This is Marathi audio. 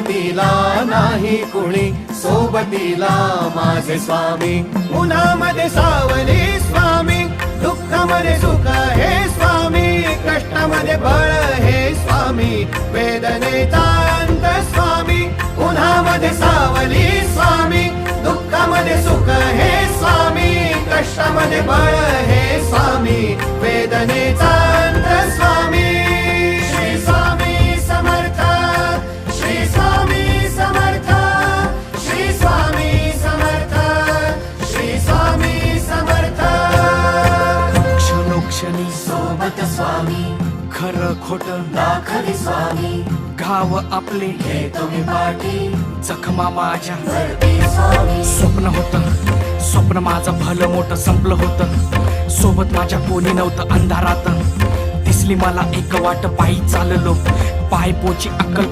सोबतीला नाही कुणी, सोबतीला माझे स्वामी. उन्हामध्ये सावली स्वामी, दुःखामध्ये सुख हे स्वामी, कष्टामध्ये बळ हे स्वामी, वेदनेचा अंत स्वामी. उन्हामध्ये सावली स्वामी, दुःखामध्ये सुख हे स्वामी, कष्टामध्ये बळ हे स्वामी, वेदनेचा अंत स्वामी. श्री स्वामी समर्थ, श्री स्वामी समर्थ, श्री स्वामी समर्थ, श्री स्वामी समर्थ. क्षणोक्षणी सोबत स्वामी, खरं खोट दाखवी स्वामी, घाव आपले घेतो मी पाठी, जखमा माझ्या वरती स्वामी. स्वप्न होतं, स्वप्न माझं भलं मोठं संपलं होतं. सोबत माझ्या कोणी नव्हतं अंधारात. दिसली मला एक वाट, पायी चाललो, पाय पोची अक्कल